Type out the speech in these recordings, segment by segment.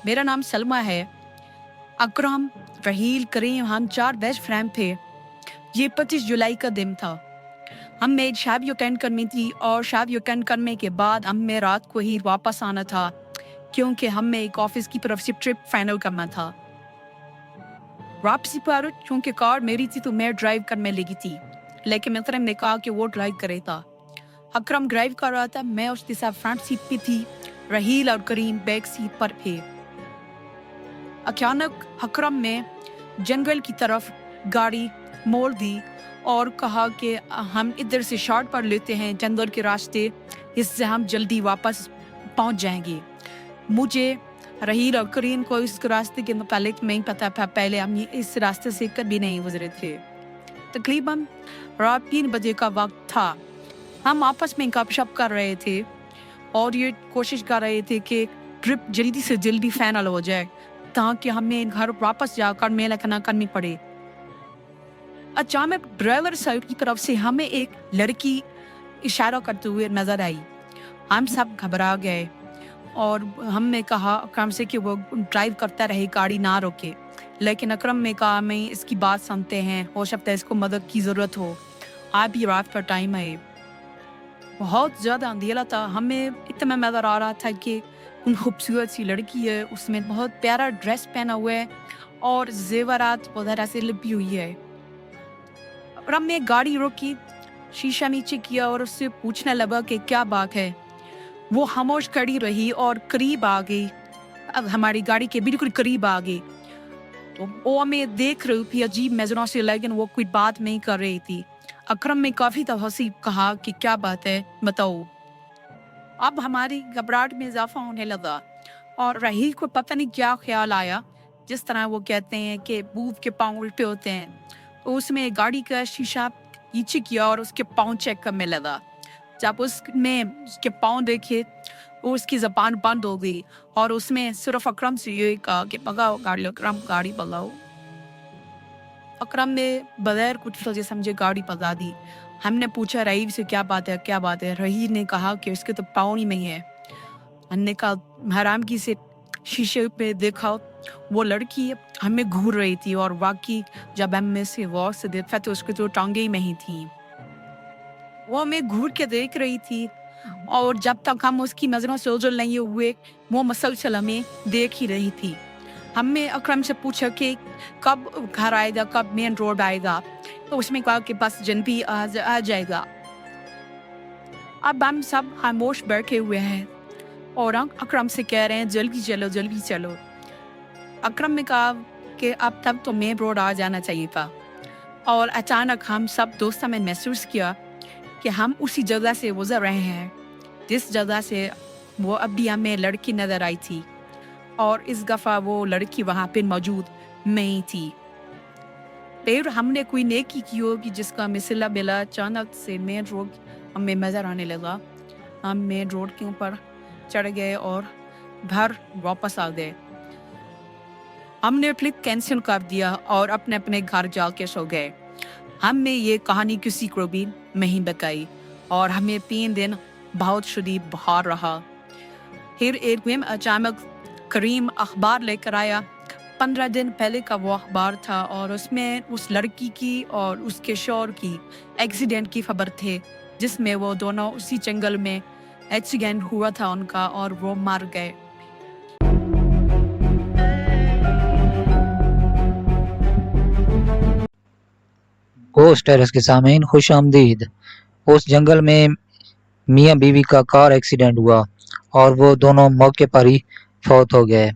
मेरा नाम सलमा है। अकरम, रहील, करीम, हम 4 बेस्ट फ्रेंड थे। ये 25 जुलाई का दिन था। हमें एक शादी अटेंड करनी थी और शादी अटेंड करने के बाद हमें रात को ही वापस आना था क्योंकि हमें एक ऑफिस की तरफ से ट्रिप फाइनल करना था। वापसी पर चूंकि कार मेरी थी तो मैं ड्राइव करने लगी थी, लेकिन मित्र ने कहा कि वो ड्राइव करे था। अकरम ड्राइव कर रहा था, मैं उसके साथ फ्रंट सीट पे थी, रहील और करीम बैक सीट पर थे। अचानक अकरम ने जंगल की तरफ गाड़ी मोड़ दी और कहा कि हम इधर से शॉर्ट पर लेते हैं जंगल के रास्ते, इससे हम जल्दी वापस पहुंच जाएंगे। मुझे, रहील और करीम को इस रास्ते के मुतालिक नहीं पता था, पहले हम इस रास्ते से कभी नहीं गुजरे थे। तकरीबन रात 3 बजे का वक्त था। हम आपस में गपशप कर रहे थे और ये कोशिश कर रहे थे कि ट्रिप जल्दी से जल्दी फाइनल हो जाए ताकि हमें घर वापस जाकर मेहनत ना करनी पड़े। अचानक ड्राइवर साइड की तरफ से हमें एक लड़की इशारा करते हुए नजर आई। हम सब घबरा गए और हमने कहा अकरम से कि वो ड्राइव करता रहे, गाड़ी ना रोके, लेकिन अकरम ने कहा मैं इसकी बात सुनते हैं, हो सकता है इसको मदद की ज़रूरत हो, आप ही रात का टाइम है। बहुत ज़्यादा अंधेरा था। हमें इतना नज़र आ रहा था कि खूबसूरत सी लड़की है, उसमें बहुत प्यारा ड्रेस पहना हुआ है और जेवरात वगैरह से लिपी हुई है। अकरम ने गाड़ी रोकी, शीशा नीचे किया और उससे पूछने लगा कि क्या बात है। वो खामोश खड़ी रही और करीब आ गई, अब हमारी गाड़ी के बिल्कुल करीब आ गई। तो वो हमें देख रही थी अजीब नजरों से, लेकिन वो कोई बात नहीं कर रही थी। अकरम ने काफी तहसीब कहा कि क्या बात है, बताओ। अब हमारी घबराहट में इजाफा होने लगा और रहील को पता नहीं क्या ख्याल आया, जिस तरह वो कहते हैं कि बूब के पाँव उल्टे होते हैं, तो उसमें गाड़ी का शीशा नीचे किया और उसके पाँव चेक करने लगा। जब उसके पाँव देखे वो उसकी ज़बान बंद हो गई और उसमें सिर्फ अकरम से ये कहा कि भगाओ गाड़ी, अकरम गाड़ी भगाओ। अकरम ने बगैर कुछ सोचे समझे गाड़ी भगा दी। हमने पूछा रहील से क्या बात है, क्या बात है। रहील ने कहा कि उसके तो पाँव ही नहीं है। हमने कहा हरामगी से शीशे पे देखा, वो लड़की हमें घूर रही थी और वाकई जब हम से गौर से देखा तो उसकी तो टांगे ही नहीं थी। वो हमें घूर के देख रही थी और जब तक हम उसकी नजरों से ओझल नहीं हुए वो मसलसल हमें देख ही रही थी। हमने अकरम से पूछा कि कब घर आएगा, कब मेन रोड आएगा, तो उसने कहा कि बस जल्दी आ जाएगा। अब हम सब खामोश बैठे हुए हैं और अकरम से कह रहे हैं जल्दी चलो, जल्दी चलो। अकरम ने कहा कि अब तक तो मेन रोड आ जाना चाहिए था और अचानक हम सब दोस्तों में महसूस किया कि हम उसी जगह से गुजर रहे हैं जिस जगह से वो अभी हमें लड़की नजर आई थी और इस दफ़ा वो लड़की वहाँ पे मौजूद नहीं थी। फिर हमने कोई नेकी की होगी जिसका मिसला मिला, अचानक से मेन रोड हमें नजर आने लगा। हम मेन रोड के ऊपर चढ़ गए और घर वापस आ गए। हमने फ्लिप कैंसिल कर दिया और अपने अपने घर जाके सो गए। हमने ये कहानी किसी को भी नहीं बताई और हमें 3 दिन बहुत शदीद बुखार रहा। फिर एक दिन अचानक करीम अखबार लेकर आया। 15 दिन पहले का वो अखबार था और उसमें उस लड़की की और उसके शौहर की एक्सीडेंट की खबर थे, जिसमें वो दोनों उसी जंगल में एक्सीडेंट हुआ था उनका और वो मर गए। गोस्ट टेरेस के सामईन खुश आमदीद। उस जंगल में मियाँ बीवी का कार एक्सीडेंट हुआ और वो दोनों मौके पर ही फौत हो गए।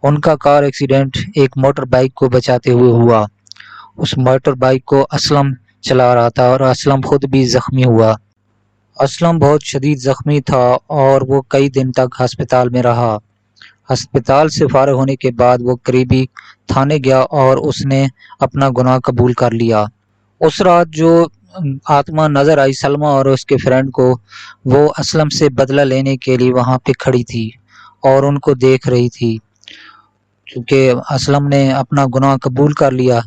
उनका कार एक्सीडेंट एक मोटर बाइक को बचाते हुए हुआ। उस मोटर बाइक को असलम चला रहा था और असलम खुद भी जख्मी हुआ। असलम बहुत शदीद जख्मी था और वो कई दिन तक अस्पताल में रहा। अस्पताल से फारिग होने के बाद वो करीबी थाने गया और उसने अपना गुनाह कबूल कर लिया। उस रात जो आत्मा नजर आई सलमा और उसके फ्रेंड को, वो असलम से बदला लेने के लिए वहां पे खड़ी थी और उनको देख रही थी। क्योंकि असलम ने अपना गुनाह कबूल कर लिया,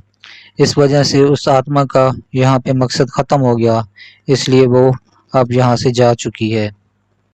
इस वजह से उस आत्मा का यहाँ पे मकसद ख़त्म हो गया, इसलिए वो अब यहाँ से जा चुकी है।